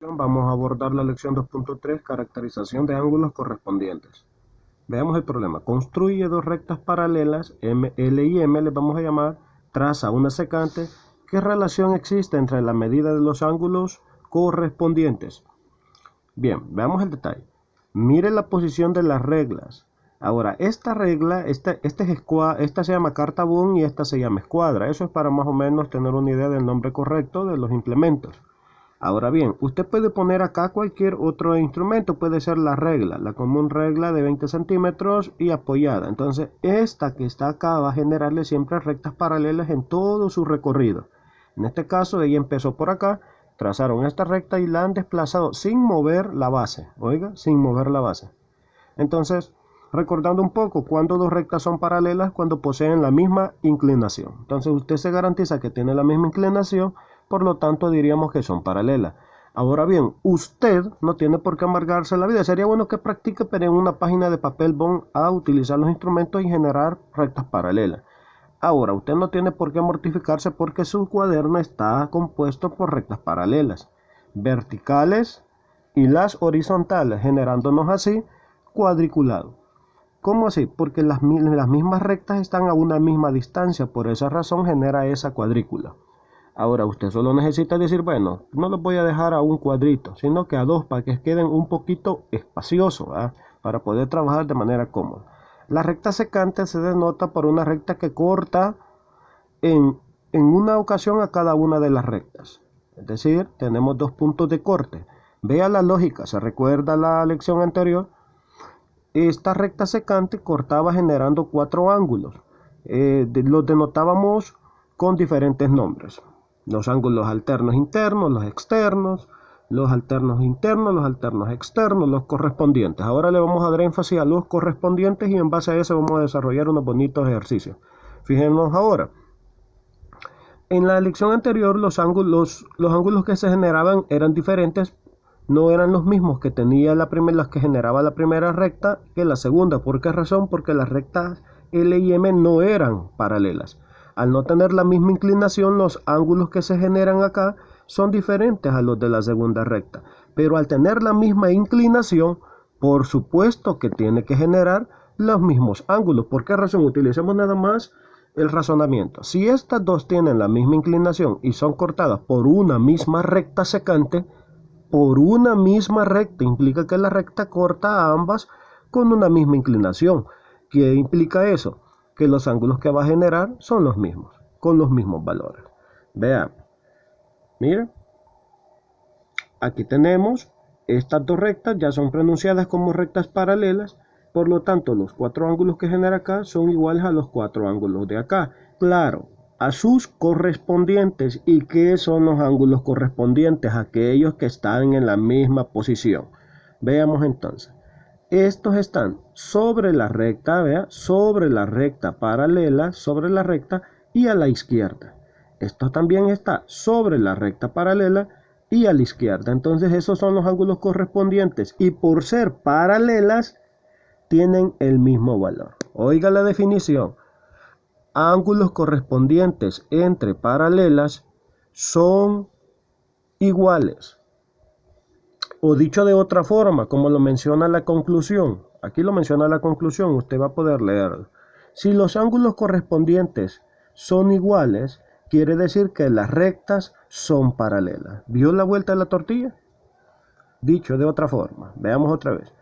Vamos a abordar la lección 2.3, caracterización de ángulos correspondientes. Veamos el problema. Construye dos rectas paralelas, L y M, les vamos a llamar, traza una secante. ¿Qué relación existe entre la medida de los ángulos correspondientes? Bien, veamos el detalle. Mire la posición de las reglas. Ahora, esta regla, esta se llama carta Boole y esta se llama escuadra. Eso es para más o menos tener una idea del nombre correcto de los implementos. Ahora bien, usted puede poner acá cualquier otro instrumento, puede ser la regla, la común regla de 20 centímetros y apoyada. Entonces, esta que está acá va a generarle siempre rectas paralelas en todo su recorrido. En este caso, ella empezó por acá, trazaron esta recta y la han desplazado sin mover la base. Oiga, sin mover la base. Entonces, recordando un poco, cuando dos rectas son paralelas, cuando poseen la misma inclinación. Entonces, usted se garantiza que tiene la misma inclinación, por lo tanto diríamos que son paralelas. Ahora bien, usted no tiene por qué amargarse la vida. Sería bueno que practique, pero en una página de papel bond a utilizar los instrumentos y generar rectas paralelas. Ahora, usted no tiene por qué mortificarse porque su cuaderno está compuesto por rectas paralelas, verticales y las horizontales, generándonos así cuadriculado. ¿Cómo así? Porque las mismas rectas están a una misma distancia, por esa razón genera esa cuadrícula. Ahora usted solo necesita decir, bueno, no los voy a dejar a un cuadrito, sino que a dos para que queden un poquito espaciosos, ¿eh? Para poder trabajar de manera cómoda. La recta secante se denota por una recta que corta en, en una ocasión a cada una de las rectas. Es decir, tenemos dos puntos de corte. Vea la lógica, se recuerda la lección anterior. Esta recta secante cortaba generando cuatro ángulos. Los denotábamos con diferentes nombres. Los ángulos alternos internos, los externos, los alternos internos, los alternos externos, los correspondientes. Ahora le vamos a dar énfasis a los correspondientes y en base a eso vamos a desarrollar unos bonitos ejercicios. Fijémonos ahora. En la lección anterior los ángulos que se generaban eran diferentes, no eran los mismos que tenía las que generaba la primera recta que la segunda. ¿Por qué razón? Porque las rectas L y M no eran paralelas. Al no tener la misma inclinación, los ángulos que se generan acá son diferentes a los de la segunda recta. Pero al tener la misma inclinación, por supuesto que tiene que generar los mismos ángulos. ¿Por qué razón? Utilicemos nada más el razonamiento. Si estas dos tienen la misma inclinación y son cortadas por una misma recta secante, por una misma recta implica que la recta corta a ambas con una misma inclinación. ¿Qué implica eso? Que los ángulos que va a generar son los mismos, con los mismos valores. Vean, miren, aquí tenemos estas dos rectas, ya son pronunciadas como rectas paralelas, por lo tanto los cuatro ángulos que genera acá son iguales a los cuatro ángulos de acá. Claro, a sus correspondientes. ¿Y qué son los ángulos correspondientes? Aquellos que están en la misma posición. Veamos entonces. Estos están sobre la recta, vea, sobre la recta paralela, sobre la recta y a la izquierda. Esto también está sobre la recta paralela y a la izquierda. Entonces esos son los ángulos correspondientes y por ser paralelas tienen el mismo valor. Oiga la definición. Ángulos correspondientes entre paralelas son iguales. O dicho de otra forma, como lo menciona la conclusión, aquí lo menciona la conclusión, usted va a poder leerlo. Si los ángulos correspondientes son iguales, quiere decir que las rectas son paralelas. ¿Vio la vuelta de la tortilla? Dicho de otra forma, veamos otra vez.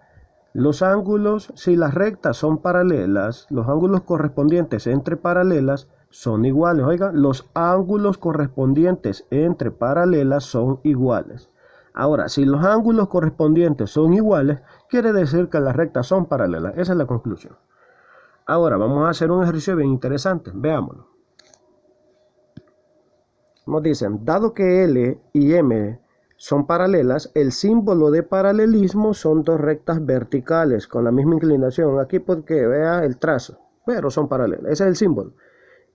Los ángulos, si las rectas son paralelas, los ángulos correspondientes entre paralelas son iguales. Oigan, los ángulos correspondientes entre paralelas son iguales. Ahora, si los ángulos correspondientes son iguales, quiere decir que las rectas son paralelas. Esa es la conclusión. Ahora, vamos a hacer un ejercicio bien interesante. Veámoslo. Nos dicen, dado que L y M son paralelas, el símbolo de paralelismo son dos rectas verticales con la misma inclinación. Aquí porque vea el trazo, pero son paralelas. Ese es el símbolo.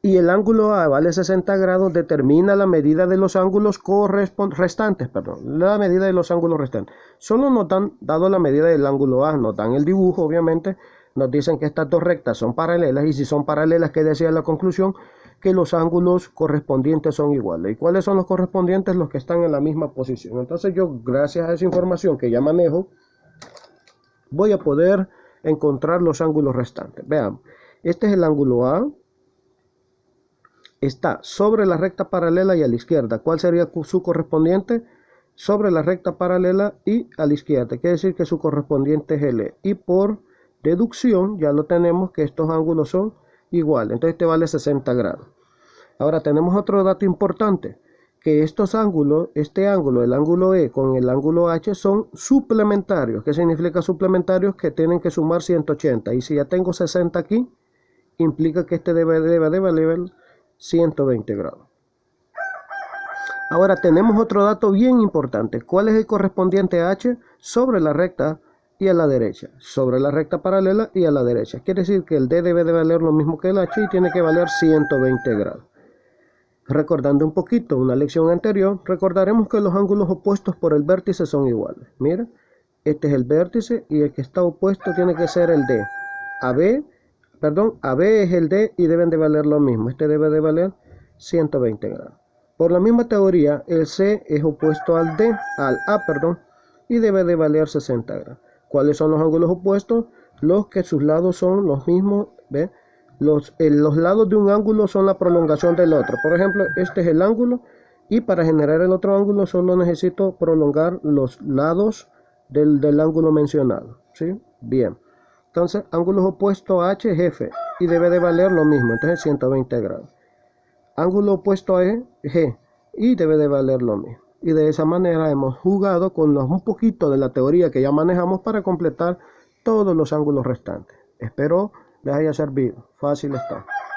Y el ángulo A vale 60 grados, determina la medida de los ángulos restantes, la medida de los ángulos restantes. Solo nos dan, dado la medida del ángulo A, nos dan el dibujo, obviamente, nos dicen que estas dos rectas son paralelas, y si son paralelas, ¿qué decía la conclusión? que los ángulos correspondientes son iguales. ¿Y cuáles son los correspondientes? Los que están en la misma posición. Entonces yo, gracias a esa información que ya manejo, voy a poder encontrar los ángulos restantes. Veamos, este es el ángulo A, está sobre la recta paralela y a la izquierda. ¿Cuál sería su correspondiente? Sobre la recta paralela y a la izquierda. Quiere decir que su correspondiente es L. Y por deducción ya lo tenemos que estos ángulos son iguales. Entonces este vale 60 grados. Ahora tenemos otro dato importante, que estos ángulos, este ángulo, el ángulo E con el ángulo H son suplementarios. ¿Qué significa suplementarios? Que tienen que sumar 180. Y si ya tengo 60 aquí, implica que este debe valer 120 grados. Ahora tenemos otro dato bien importante. ¿Cuál es el correspondiente a H? Sobre la recta y a la derecha. Sobre la recta paralela y a la derecha. Quiere decir que el D debe de valer lo mismo que el H y tiene que valer 120 grados. Recordando un poquito una lección anterior, recordaremos que los ángulos opuestos por el vértice son iguales. Mira, este es el vértice y el que está opuesto tiene que ser el D. AB es el D y deben de valer lo mismo. Este debe de valer 120 grados. Por la misma teoría, el C es opuesto al A, y debe de valer 60 grados. ¿Cuáles son los ángulos opuestos? Los que sus lados son los mismos, ¿ve? Los lados de un ángulo son la prolongación del otro. Por ejemplo, este es el ángulo y para generar el otro ángulo solo necesito prolongar los lados del ángulo mencionado. ¿Sí? Bien. Entonces, ángulos opuestos a H es F y debe de valer lo mismo, entonces 120 grados. Ángulo opuesto a E, G, y debe de valer lo mismo. Y de esa manera hemos jugado con un poquito de la teoría que ya manejamos para completar todos los ángulos restantes. Espero les haya servido. Fácil está.